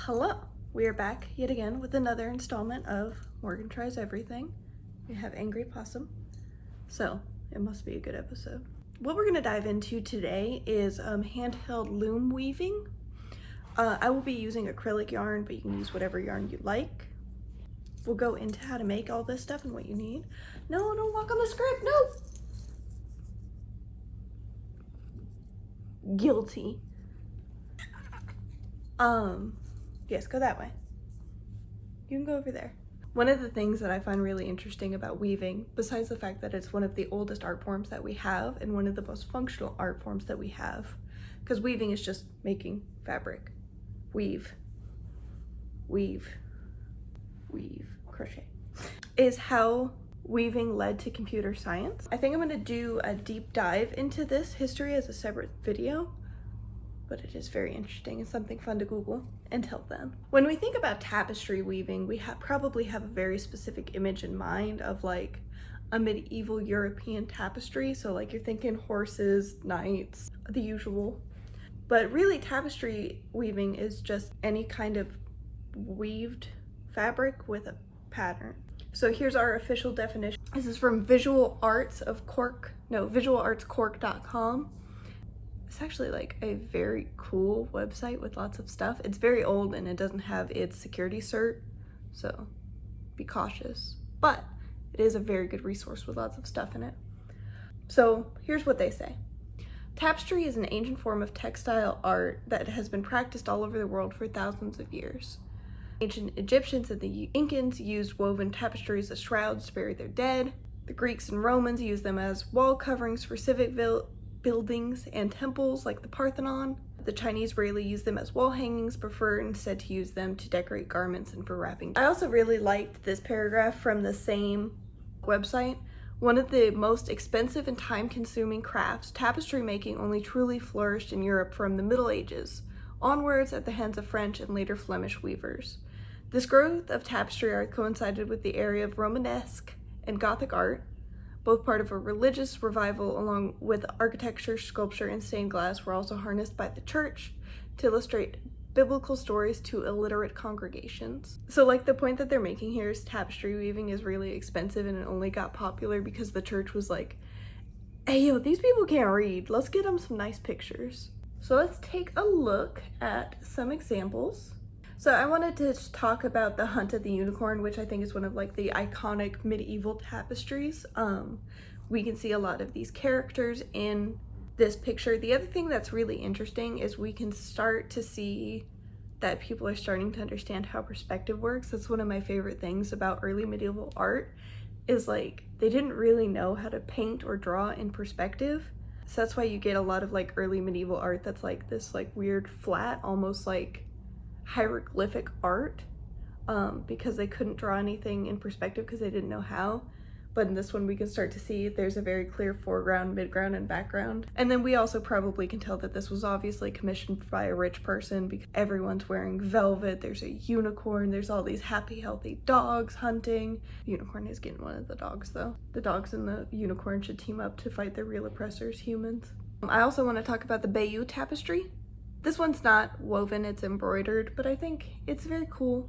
Hello, we are back yet again with another installment of Morgan Tries Everything. We have Angry Possum, so it must be a good episode. What we're going to dive into today is handheld loom weaving. I will be using acrylic yarn, but you can use whatever yarn you like. We'll go into how to make all this stuff and what you need. No, don't walk on the script, no! Guilty. Yes, go that way. You can go over there. One of the things that I find really interesting about weaving, besides the fact that it's one of the oldest art forms that we have and one of the most functional art forms that we have, because weaving is just making fabric. Weave, crochet, is how weaving led to computer science. I think I'm going to do a deep dive into this history as a separate video, but it is very interesting and something fun to Google. Until then, when we think about tapestry weaving, we probably have a very specific image in mind of like a medieval European tapestry. So like you're thinking horses, knights, the usual. But really official weaving is just any kind of weaved fabric with a pattern. So here's our official definition. This is from visualartscork.com. It's actually like a very cool website with lots of stuff. It's very old and it doesn't have its security cert, so be cautious. But it is a very good resource with lots of stuff in it. So here's what they say. Tapestry is an ancient form of textile art that has been practiced all over the world for thousands of years. Ancient Egyptians and the Incans used woven tapestries as shrouds to bury their dead. The Greeks and Romans used them as wall coverings for civic buildings and temples like the Parthenon. The Chinese rarely use them as wall hangings, prefer instead to use them to decorate garments and for wrapping. I also really liked this paragraph from the same website. One of the most expensive and time-consuming crafts, tapestry making only truly flourished in Europe from the Middle Ages onwards at the hands of French and later Flemish weavers. This growth of tapestry art coincided with the era of Romanesque and Gothic art, both part of a religious revival, along with architecture, sculpture, and stained glass were also harnessed by the church to illustrate biblical stories to illiterate congregations. So like the point that they're making here is tapestry weaving is really expensive and it only got popular because the church was like, hey yo, these people can't read, let's get them some nice pictures. So let's take a look at some examples. So I wanted to talk about the Hunt of the Unicorn, which I think is one of like the iconic medieval tapestries. We can see a lot of these characters in this picture. The other thing that's really interesting is we can start to see that people are starting to understand how perspective works. That's one of my favorite things about early medieval art is like they didn't really know how to paint or draw in perspective. So that's why you get a lot of like early medieval art that's like this like weird flat, almost like hieroglyphic art, because they couldn't draw anything in perspective because they didn't know how. But in this one we can start to see there's a very clear foreground, midground, and background. And then we also probably can tell that this was obviously commissioned by a rich person because everyone's wearing velvet, there's a unicorn, there's all these happy healthy dogs hunting. The unicorn is getting one of the dogs though. The dogs and the unicorn should team up to fight their real oppressors, humans. I also want to talk about the Bayeux tapestry. This one's not woven, it's embroidered, but I think it's very cool.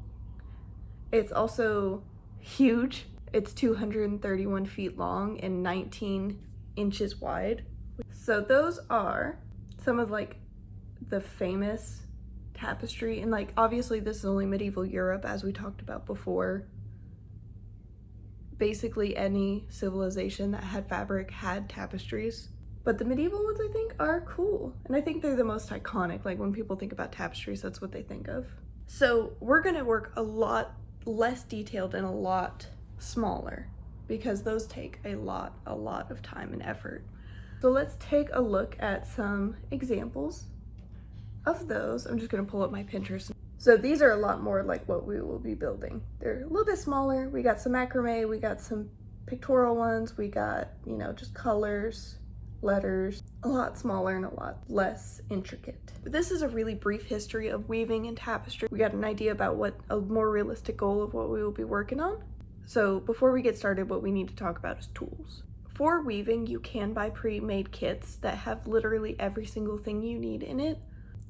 It's also huge. It's 231 feet long and 19 inches wide. So those are some of like the famous tapestry, and like obviously this is only medieval Europe as we talked about before. Basically any civilization that had fabric had tapestries. But the medieval ones I think are cool, and I think they're the most iconic. Like when people think about tapestries, that's what they think of. So we're gonna work a lot less detailed and a lot smaller because those take a lot of time and effort. So let's take a look at some examples of those. I'm just gonna pull up my Pinterest. So these are a lot more like what we will be building. They're a little bit smaller. We got some macrame, we got some pictorial ones, we got, you know, just colors, letters, a lot smaller and a lot less intricate. But this is a really brief history of weaving and tapestry. We got an idea about what a more realistic goal of what we will be working on. So before we get started, what we need to talk about is tools. For weaving, you can buy pre-made kits that have literally every single thing you need in it,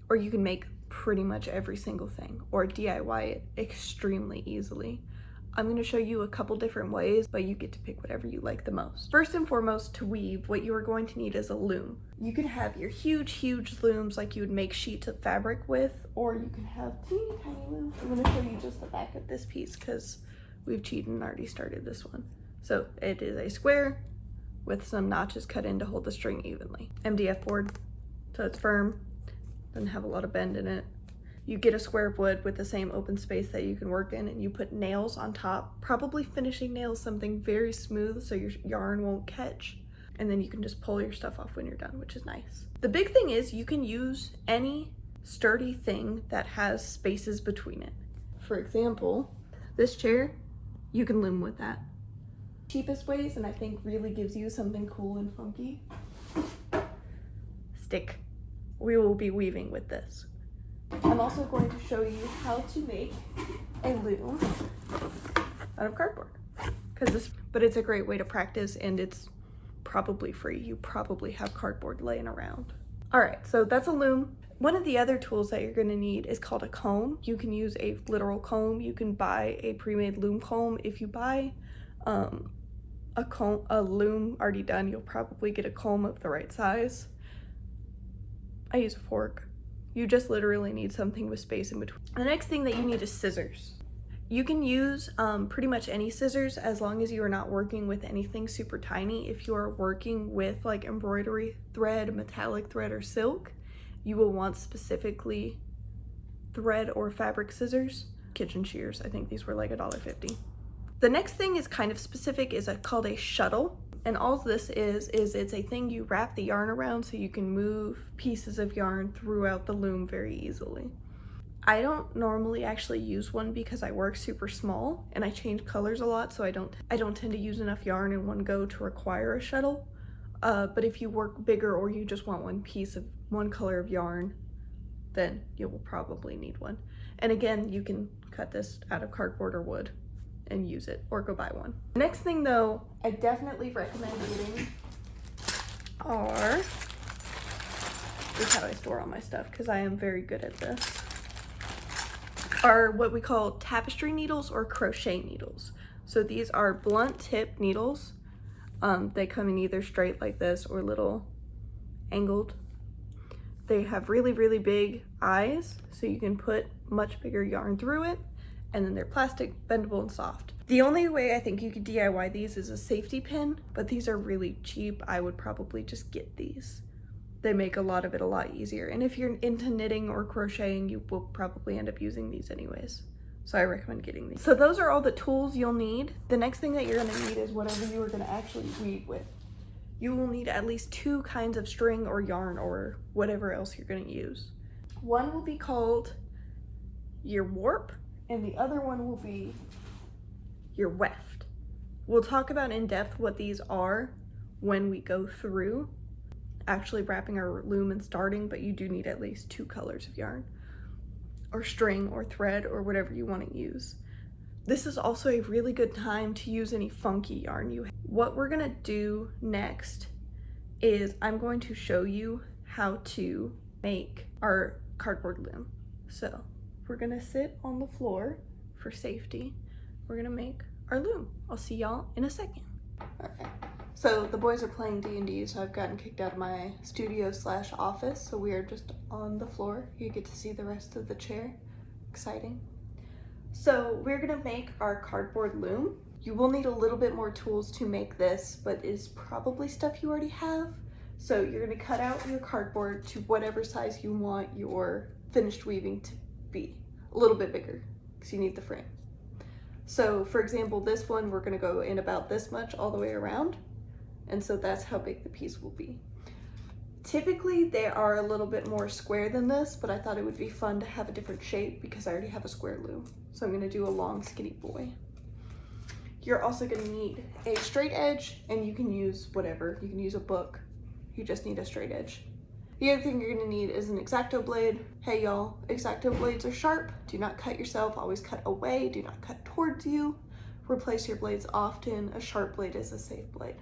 or you can make pretty much every single thing or DIY it extremely easily. I'm going to show you a couple different ways, but you get to pick whatever you like the most. First and foremost, to weave, what you are going to need is a loom. You can have your huge looms like you would make sheets of fabric with, or you can have teeny tiny looms. I'm going to show you just the back of this piece because we've cheated and already started this one. So it is a square with some notches cut in to hold the string evenly. MDF board, so it's firm, doesn't have a lot of bend in it. You get a square of wood with the same open space that you can work in, and you put nails on top, probably finishing nails something very smooth so your yarn won't catch. And then you can just pull your stuff off when you're done, which is nice. The big thing is you can use any sturdy thing that has spaces between it. For example, this chair, you can loom with that. Cheapest ways, and I think really gives you something cool and funky, stick. We will be weaving with this. I'm also going to show you how to make a loom out of cardboard, but it's a great way to practice, and it's probably free. You probably have cardboard laying around. All right, so that's a loom. One of the other tools that you're going to need is called a comb. You can use a literal comb. You can buy a pre-made loom comb. If you buy a loom already done, you'll probably get a comb of the right size. I use a fork. You just literally need something with space in between. The next thing that you need is scissors. You can use pretty much any scissors as long as you are not working with anything super tiny. If you are working with like embroidery thread, metallic thread, or silk, you will want specifically thread or fabric scissors. Kitchen shears, I think these were like $1.50. The next thing is kind of specific, is called a shuttle. And all this is it's a thing you wrap the yarn around so you can move pieces of yarn throughout the loom very easily. I don't normally actually use one because I work super small and I change colors a lot, so I don't tend to use enough yarn in one go to require a shuttle. But if you work bigger or you just want one color of yarn, then you will probably need one. And again, you can cut this out of cardboard or wood and use it, or go buy one. Next thing though, I definitely recommend getting this is how I store all my stuff because I am very good at this, are what we call tapestry needles or crochet needles. So these are blunt tip needles. They come in either straight like this or little angled. They have really big eyes, so you can put much bigger yarn through it. And then they're plastic, bendable, and soft. The only way I think you could DIY these is a safety pin, but these are really cheap. I would probably just get these. They make a lot of it a lot easier. And if you're into knitting or crocheting, you will probably end up using these anyways. So I recommend getting these. So those are all the tools you'll need. The next thing that you're gonna need is whatever you are gonna actually weave with. You will need at least 2 kinds of string or yarn or whatever else you're gonna use. One will be called your warp, and the other one will be your weft. We'll talk about in depth what these are when we go through actually wrapping our loom and starting, but you do need at least 2 colors of yarn or string or thread or whatever you want to use. This is also a really good time to use any funky yarn you have. What we're gonna do next is I'm going to show you how to make our cardboard loom. So we're gonna sit on the floor for safety. We're gonna make our loom. I'll see y'all in a second. All right. So the boys are playing D&D, so I've gotten kicked out of my studio/office. So we are just on the floor. You get to see the rest of the chair. Exciting. So we're gonna make our cardboard loom. You will need a little bit more tools to make this, but it's probably stuff you already have. So you're gonna cut out your cardboard to whatever size you want your finished weaving to be. A little bit bigger, because you need the frame. So for example, this one, we're gonna go in about this much all the way around. And so that's how big the piece will be. Typically they are a little bit more square than this, but I thought it would be fun to have a different shape because I already have a square loom. So I'm gonna do a long skinny boy. You're also gonna need a straight edge, and you can use whatever. You can use a book. You just need a straight edge. The other thing you're gonna need is an X-Acto blade. Hey y'all, X-Acto blades are sharp. Do not cut yourself, always cut away. Do not cut towards you. Replace your blades often. A sharp blade is a safe blade.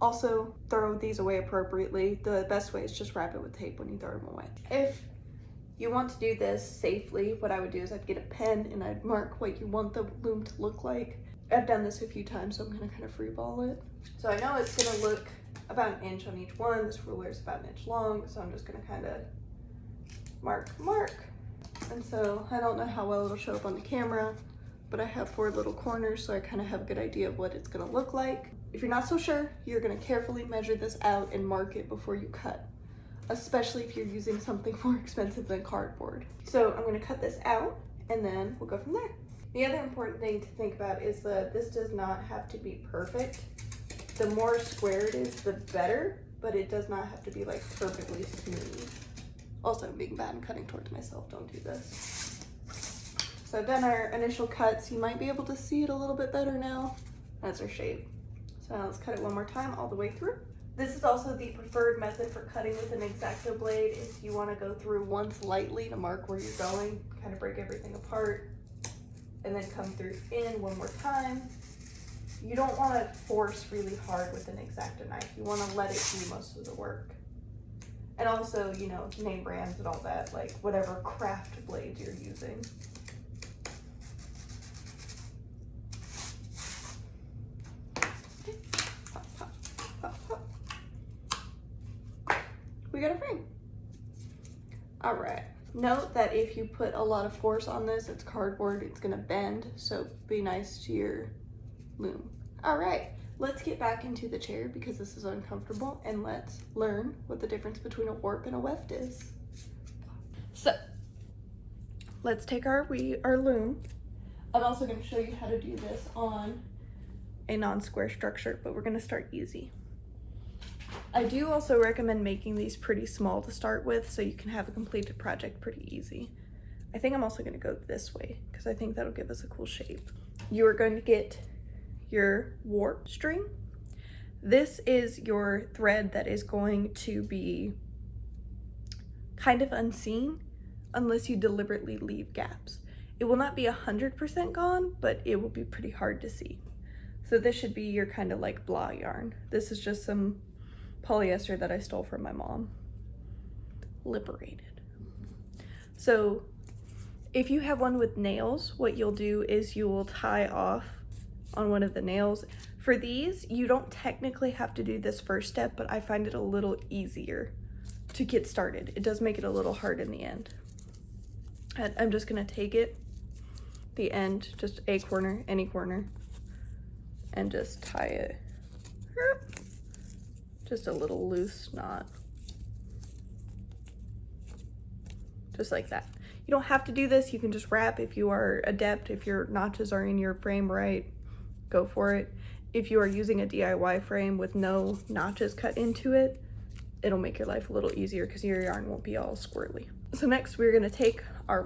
Also, throw these away appropriately. The best way is just wrap it with tape when you throw them away. If you want to do this safely, what I would do is I'd get a pen and I'd mark what you want the loom to look like. I've done this a few times, so I'm gonna kind of freeball it. So I know it's gonna look about an inch on each one. This ruler is about an inch long, so I'm just gonna kind of mark. And so I don't know how well it'll show up on the camera, but I have 4 little corners, so I kind of have a good idea of what it's gonna look like. If you're not so sure, you're gonna carefully measure this out and mark it before you cut, especially if you're using something more expensive than cardboard. So I'm gonna cut this out and then we'll go from there. The other important thing to think about is that this does not have to be perfect. The more square it is, the better, but it does not have to be like perfectly smooth. Also, I'm being bad and cutting towards myself, don't do this. So I've done our initial cuts. You might be able to see it a little bit better now. That's our shape. So now let's cut it one more time all the way through. This is also the preferred method for cutting with an X-Acto blade if you want to go through once lightly to mark where you're going, kind of break everything apart, and then come through in one more time. You don't want to force really hard with an X-Acto knife. You want to let it do most of the work. And also, you know, name brands and all that, like whatever craft blades you're using. We got a frame. All right. Note that if you put a lot of force on this, it's cardboard, it's gonna bend, so be nice to your loom. All right, let's get back into the chair because this is uncomfortable, and let's learn what the difference between a warp and a weft is. So, let's take our loom. I'm also gonna show you how to do this on a non-square structure, but we're gonna start easy. I do also recommend making these pretty small to start with so you can have a completed project pretty easy. I think I'm also going to go this way because I think that'll give us a cool shape. You are going to get your warp string. This is your thread that is going to be kind of unseen unless you deliberately leave gaps. It will not be 100% gone, but it will be pretty hard to see. So this should be your kind of like blah yarn. This is just some polyester that I stole from my mom. Liberated. So if you have one with nails, what you'll do is you will tie off on one of the nails. For these, you don't technically have to do this first step, but I find it a little easier to get started. It does make it a little hard in the end. And I'm just gonna take it, the end, just a corner, any corner, and just tie it. Just a little loose knot. Just like that. You don't have to do this. You can just wrap if you are adept. If your notches are in your frame right, go for it. If you are using a DIY frame with no notches cut into it, it'll make your life a little easier because your yarn won't be all squirrely. So next we're gonna take our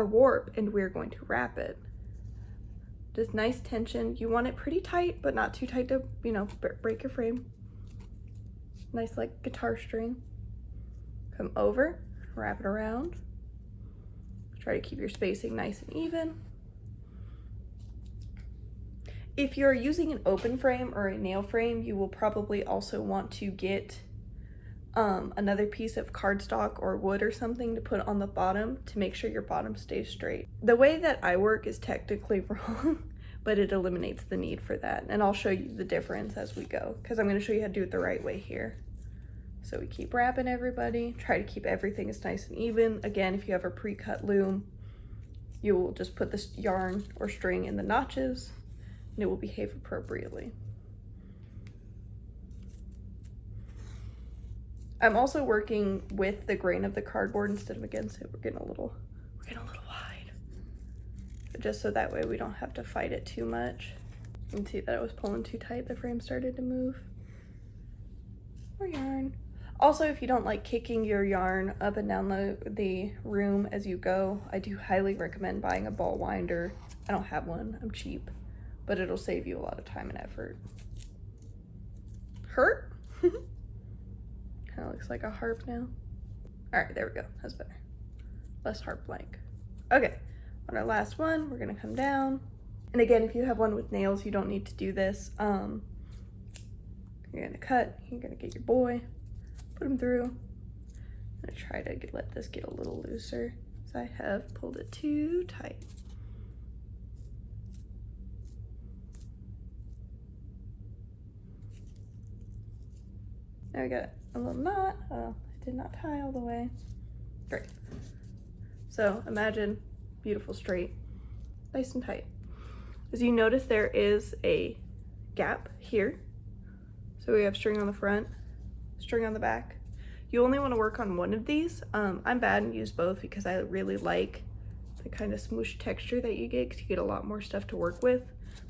warp, and we're going to wrap it. Just nice tension. You want it pretty tight, but not too tight to, you know, break your frame. Nice like guitar string. Come over, wrap it around. Try to keep your spacing nice and even. If you're using an open frame or a nail frame, you will probably also want to get another piece of cardstock or wood or something to put on the bottom to make sure your bottom stays straight. The way that I work is technically wrong, but it eliminates the need for that. And I'll show you the difference as we go, because I'm going to show you how to do it the right way here. So we keep wrapping everybody, try to keep everything as nice and even. Again, if you have a pre-cut loom, you will just put this yarn or string in the notches and it will behave appropriately. I'm also working with the grain of the cardboard instead of against it. We're getting a little wide. Just so that way we don't have to fight it too much. You can see that I was pulling too tight, the frame started to move. More yarn. Also, if you don't like kicking your yarn up and down the room as you go, I do highly recommend buying a ball winder. I don't have one, I'm cheap, but it'll save you a lot of time and effort. Hurt? Kind of looks like a harp now. All right, there we go, that's better. Less harp-like. Okay, on our last one, we're gonna come down. And again, if you have one with nails, you don't need to do this. You're gonna cut, you're gonna get your boy, put him through, I'm gonna try to let this get a little looser, because I have pulled it too tight. There we go, a little knot. Oh, I did not tie all the way. Great. So imagine beautiful straight, nice and tight. As you notice, there is a gap here. So we have string on the front, string on the back. You only want to work on one of these. I'm bad and use both because I really like the kind of smoosh texture that you get, because you get a lot more stuff to work with,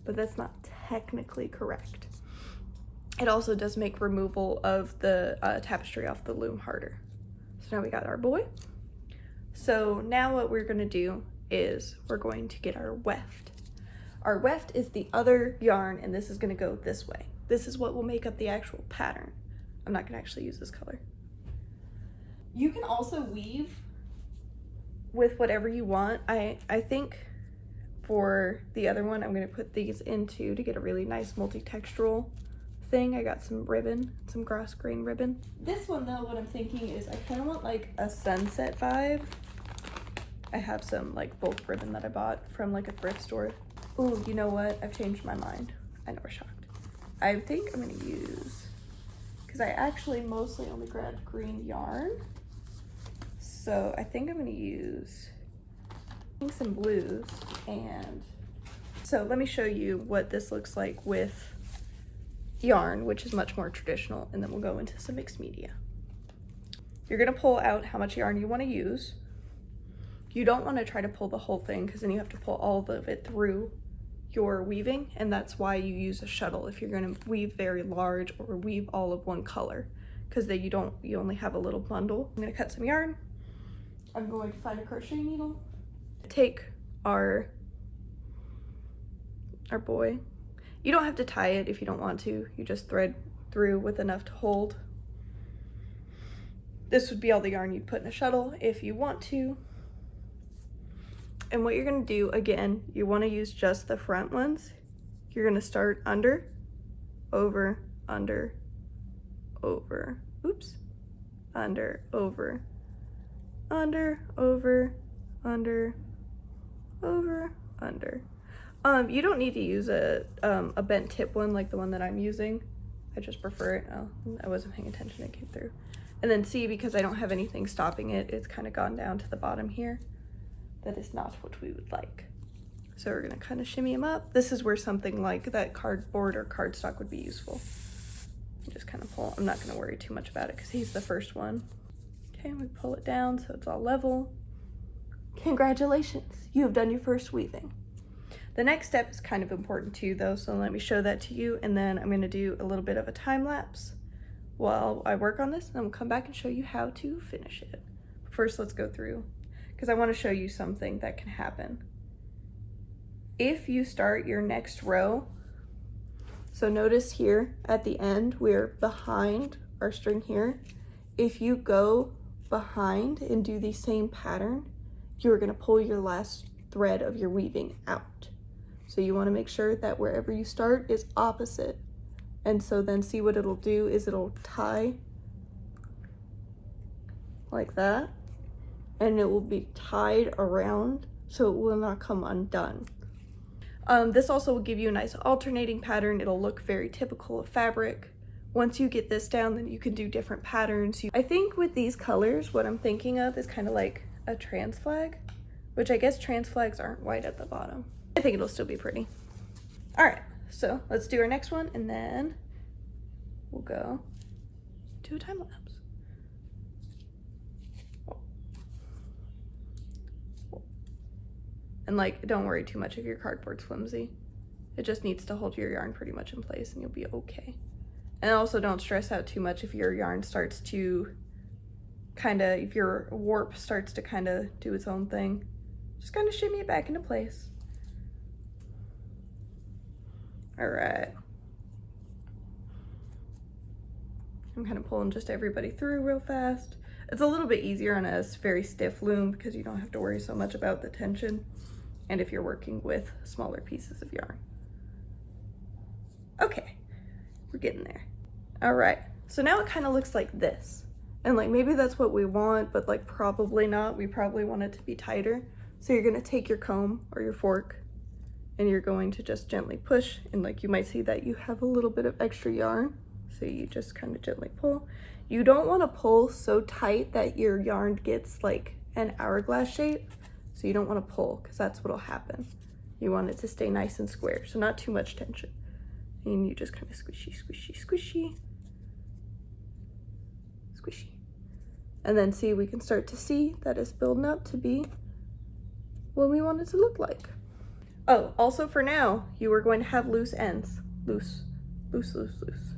but that's not technically correct. It also does make removal of the tapestry off the loom harder. So now we got our boy. So now what we're gonna do is we're going to get our weft. Our weft is the other yarn, and this is gonna go this way. This is what will make up the actual pattern. I'm not gonna actually use this color. You can also weave with whatever you want. I think for the other one, I'm gonna put these into to get a really nice multi-textural thing. I got some ribbon, some grass grain ribbon. This one though, what I'm thinking is I kind of want like a sunset vibe. I have some like bulk ribbon that I bought from like a thrift store. Oh, you know what? I've changed my mind. I know, we're shocked. I think I'm gonna use, because I actually mostly only grabbed green yarn. So I think I'm gonna use some blues. And so let me show you what this looks like with yarn, which is much more traditional, and then we'll go into some mixed media. You're gonna pull out how much yarn you wanna use. You don't wanna try to pull the whole thing, because then you have to pull all of it through your weaving, and that's why you use a shuttle if you're gonna weave very large or weave all of one color, because then you only have a little bundle. I'm gonna cut some yarn. I'm going to find a crochet needle. Take our boy. You don't have to tie it if you don't want to. You just thread through with enough to hold. This would be all the yarn you'd put in a shuttle if you want to. And what you're gonna do, again, you wanna use just the front ones. You're gonna start under, over, under, over, oops, under, over, under, over, under, over, under. You don't need to use a bent tip one like the one that I'm using. I just prefer it. Oh, I wasn't paying attention, it came through. And then see, because I don't have anything stopping it, it's kind of gone down to the bottom here. That is not what we would like. So we're gonna kind of shimmy them up. This is where something like that cardboard or cardstock would be useful. Just kind of pull. I'm not gonna worry too much about it because he's the first one. Okay, we pull it down so it's all level. Congratulations, you have done your first weaving. The next step is kind of important too though, so let me show that to you, and then I'm gonna do a little bit of a time lapse while I work on this, and then we'll come back and show you how to finish it. First, let's go through, because I wanna show you something that can happen. If you start your next row, so notice here at the end, we're behind our string here. If you go behind and do the same pattern, you're gonna pull your last thread of your weaving out. So you wanna make sure that wherever you start is opposite. And so then see what it'll do is it'll tie like that, and it will be tied around so it will not come undone. This also will give you a nice alternating pattern. It'll look very typical of fabric. Once you get this down, then you can do different patterns. I think with these colors, what I'm thinking of is kind of like a trans flag, which I guess trans flags aren't white at the bottom. I think it'll still be pretty. All right, so let's do our next one, and then we'll go to a time lapse. And like, don't worry too much if your cardboard's flimsy. It just needs to hold your yarn pretty much in place and you'll be okay. And also don't stress out too much if your yarn starts to if your warp starts to kind of do its own thing. Just kind of shimmy it back into place. All right. I'm kind of pulling just everybody through real fast. It's a little bit easier on a very stiff loom because you don't have to worry so much about the tension, and if you're working with smaller pieces of yarn. Okay, we're getting there. All right, so now it kind of looks like this. And like maybe that's what we want, but like probably not. We probably want it to be tighter. So you're gonna take your comb or your fork and you're going to just gently push, and like you might see that you have a little bit of extra yarn. So you just kind of gently pull. You don't want to pull so tight that your yarn gets like an hourglass shape. So you don't want to pull, because that's what'll happen. You want it to stay nice and square, so not too much tension. And you just kind of squishy, squishy, squishy, squishy. And then see, we can start to see that it's building up to be what we want it to look like. Oh, also for now, you are going to have loose ends. Loose, loose, loose, loose.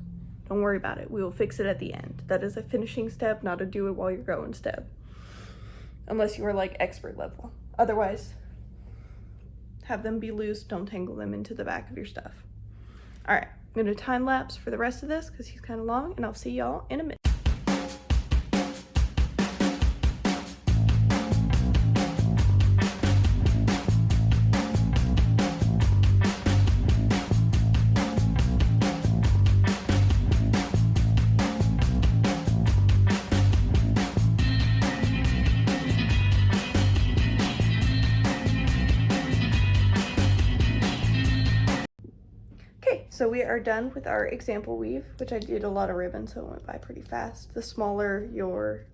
Don't worry about it. We will fix it at the end. That is a finishing step, not a do it while you're going step. Unless you are like expert level. Otherwise, have them be loose. Don't tangle them into the back of your stuff. All right, I'm gonna time lapse for the rest of this because he's kind of long, and I'll see y'all in a minute. So we are done with our example weave, which I did a lot of ribbon, so it went by pretty fast. The smaller your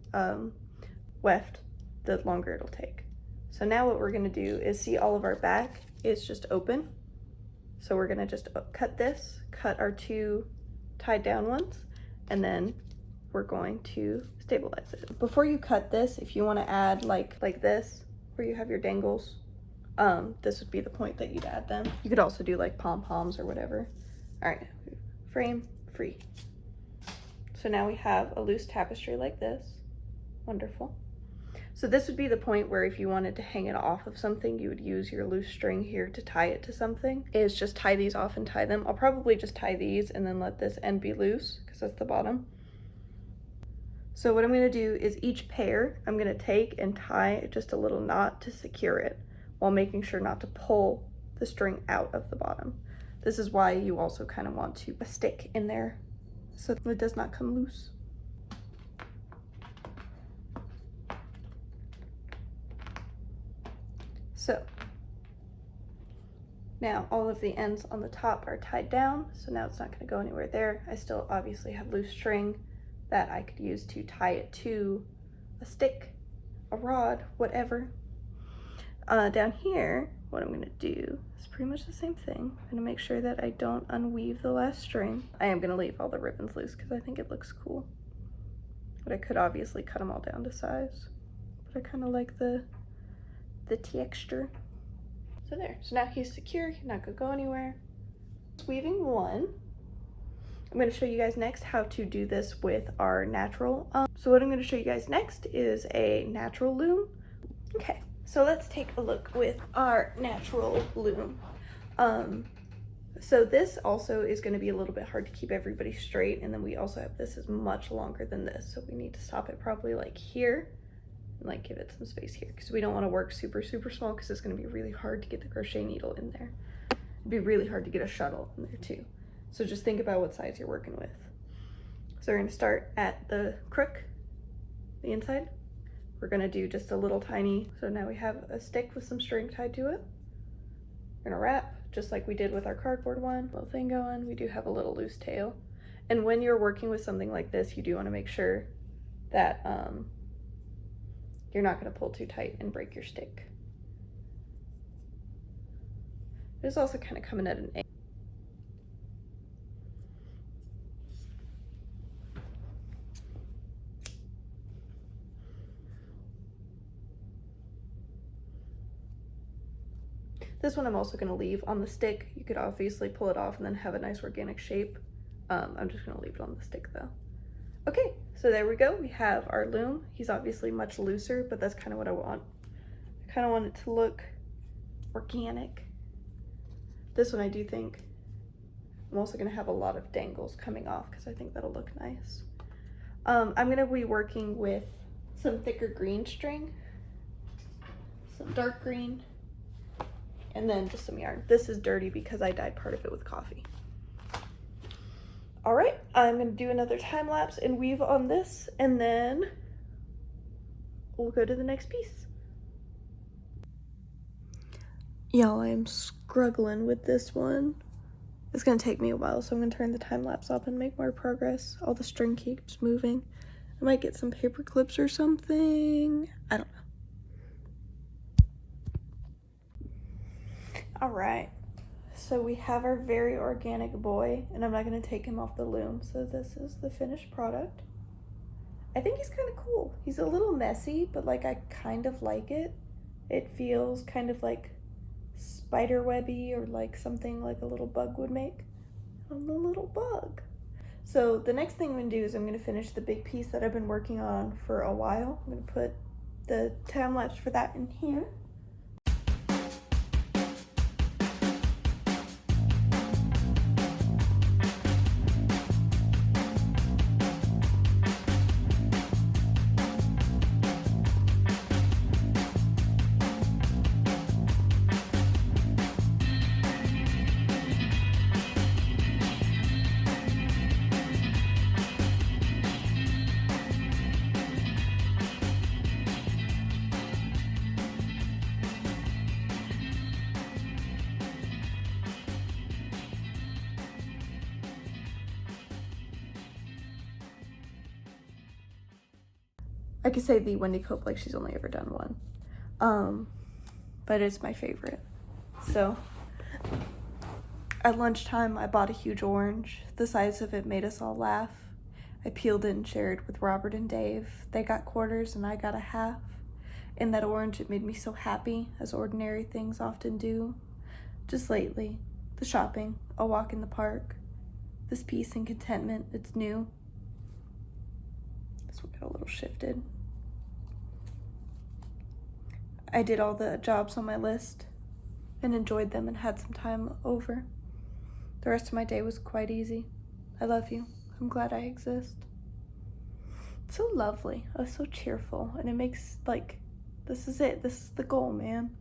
weft, the longer it'll take. So now what we're gonna do is see all of our back is just open. So we're gonna just cut this, cut our two tied down ones, and then we're going to stabilize it. Before you cut this, if you wanna add like this, where you have your dangles, this would be the point that you'd add them. You could also do like pom-poms or whatever. All right, frame free. So now we have a loose tapestry like this. Wonderful. So this would be the point where if you wanted to hang it off of something, you would use your loose string here to tie it to something. Is just tie these off and tie them. I'll probably just tie these and then let this end be loose because that's the bottom. So what I'm gonna do is each pair, I'm gonna take and tie just a little knot to secure it while making sure not to pull the string out of the bottom. This is why you also kind of want to stick in there so it does not come loose. So now all of the ends on the top are tied down, so now it's not going to go anywhere there. I still obviously have loose string that I could use to tie it to a stick, a rod, whatever. Down here, what I'm going to do is pretty much the same thing. I'm going to make sure that I don't unweave the last string. I am going to leave all the ribbons loose because I think it looks cool. But I could obviously cut them all down to size. But I kind of like the texture. So there. So now he's secure. He's not going to go anywhere. Weaving one. I'm going to show you guys next how to do this with our natural. So what I'm going to show you guys next is a natural loom. Okay. So let's take a look with our natural loom. So this also is going to be a little bit hard to keep everybody straight, and then we also have this is much longer than this, so we need to stop it probably like here and like give it some space here because we don't want to work super small because it's going to be really hard to get the crochet needle in there. It'd be really hard to get a shuttle in there too. So just think about what size you're working with. So we're going to start at the crook, the inside. We're gonna do just a little tiny, so now we have a stick with some string tied to it. We're gonna wrap, just like we did with our cardboard one, little thing going. We do have a little loose tail. And when you're working with something like this, you do wanna make sure that you're not gonna pull too tight and break your stick. It's also kind of coming at an angle. This one I'm also going to leave on the stick. You could obviously pull it off and then have a nice organic shape. I'm just going to leave it on the stick though. Okay, so there we go. We have our loom. He's obviously much looser, but that's kind of what I want. I kind of want it to look organic. This one I do think I'm also going to have a lot of dangles coming off because I think that'll look nice. I'm going to be working with some thicker green string, some dark green, and then just some yarn. This is dirty because I dyed part of it with coffee. All right, I'm gonna do another time lapse and weave on this, and then we'll go to the next piece. Y'all, I'm struggling with this one. It's gonna take me a while, so I'm gonna turn the time lapse off and make more progress. All the string keeps moving. I might get some paper clips or something. I don't know. All right, so we have our very organic boy, and I'm not gonna take him off the loom. So this is the finished product. I think he's kind of cool. He's a little messy, but like I kind of like it. It feels kind of like spider webby, or like something like a little bug would make. I'm a little bug. So the next thing I'm gonna do is I'm gonna finish the big piece that I've been working on for a while. I'm gonna put the time lapse for that in here. I could say the Wendy Cope like she's only ever done one. But it's my favorite. So at lunchtime, I bought a huge orange. The size of it made us all laugh. I peeled it and shared with Robert and Dave. They got quarters and I got a half. In that orange, it made me so happy, as ordinary things often do. Just lately, the shopping, a walk in the park, this peace and contentment, it's new. This one got a little shifted. I did all the jobs on my list and enjoyed them and had some time over. The rest of my day was quite easy. I love you. I'm glad I exist. It's so lovely. I was so cheerful, and it makes, like, this is it. This is the goal, man.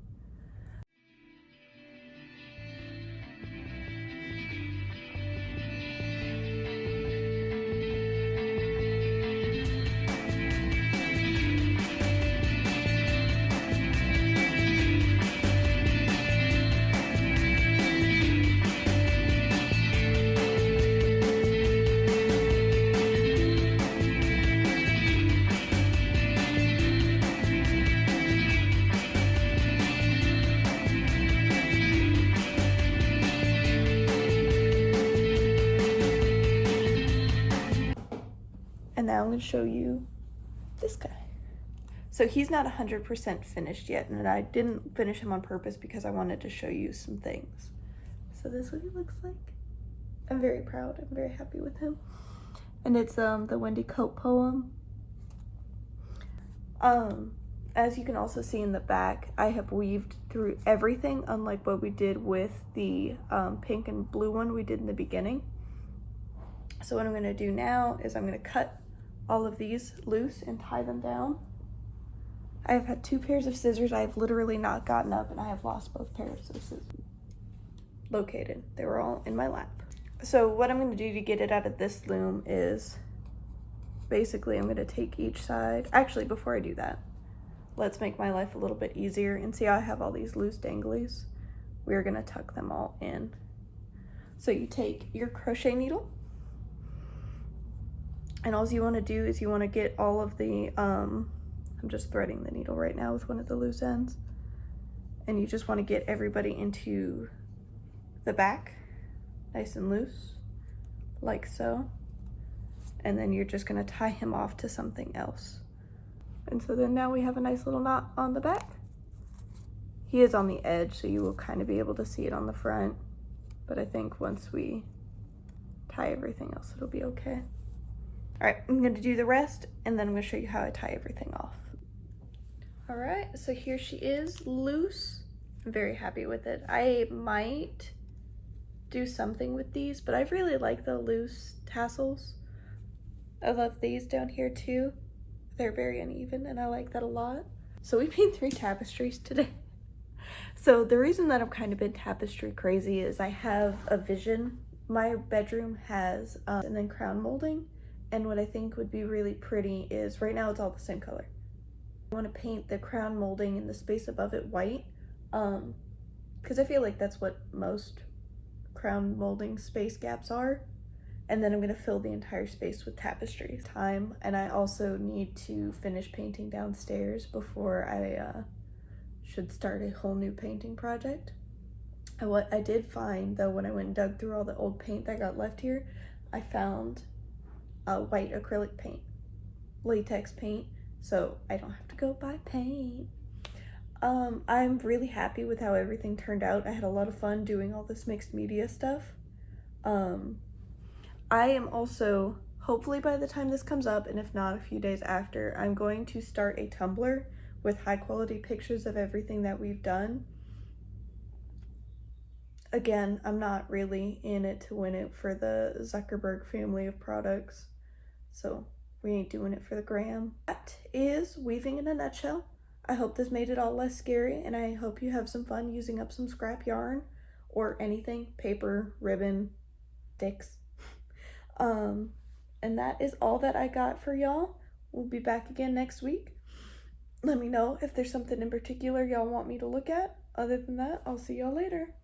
And now I'm going to show you this guy. So he's not 100% finished yet, and I didn't finish him on purpose because I wanted to show you some things. So this is what he looks like. I'm very proud. I'm very happy with him. And it's the Wendy Cope poem. As you can also see in the back, I have weaved through everything, unlike what we did with the pink and blue one we did in the beginning. So what I'm going to do now is I'm going to cut all of these loose and tie them down. I have had 2 pairs of scissors. I have literally not gotten up, and I have lost both pairs of scissors. Located. They were all in my lap. So what I'm going to do to get it out of this loom is basically I'm going to take each side. Actually, before I do that, let's make my life a little bit easier. And see how I have all these loose danglies? We're going to tuck them all in. So you take your crochet needle, and all you want to do is you want to get all of the, I'm just threading the needle right now with one of the loose ends. And you just want to get everybody into the back, nice and loose, like so. And then you're just going to tie him off to something else. And so then now we have a nice little knot on the back. He is on the edge, so you will kind of be able to see it on the front. But I think once we tie everything else, it'll be okay. All right, I'm going to do the rest, and then I'm going to show you how I tie everything off. All right, so here she is, loose. I'm very happy with it. I might do something with these, but I really like the loose tassels. I love these down here too. They're very uneven, and I like that a lot. So we made 3 tapestries today. So the reason that I've kind of been tapestry crazy is I have a vision my bedroom has and then crown molding, and what I think would be really pretty is, right now it's all the same color. I want to paint the crown molding and the space above it white, because I feel like that's what most crown molding space gaps are. And then I'm going to fill the entire space with tapestry. And I also need to finish painting downstairs before I should start a whole new painting project. And what I did find, though, when I went and dug through all the old paint that got left here, I found white acrylic paint, latex paint, so I don't have to go buy paint. I'm really happy with how everything turned out. I had a lot of fun doing all this mixed media stuff. I am also, hopefully by the time this comes up, and if not a few days after, I'm going to start a Tumblr with high quality pictures of everything that we've done. Again, I'm not really in it to win it for the Zuckerberg family of products, so we ain't doing it for the gram. That is weaving in a nutshell. I hope this made it all less scary, and I hope you have some fun using up some scrap yarn or anything, paper, ribbon, sticks. And that is all that I got for y'all. We'll be back again next week. Let me know if there's something in particular y'all want me to look at. Other than that, I'll see y'all later.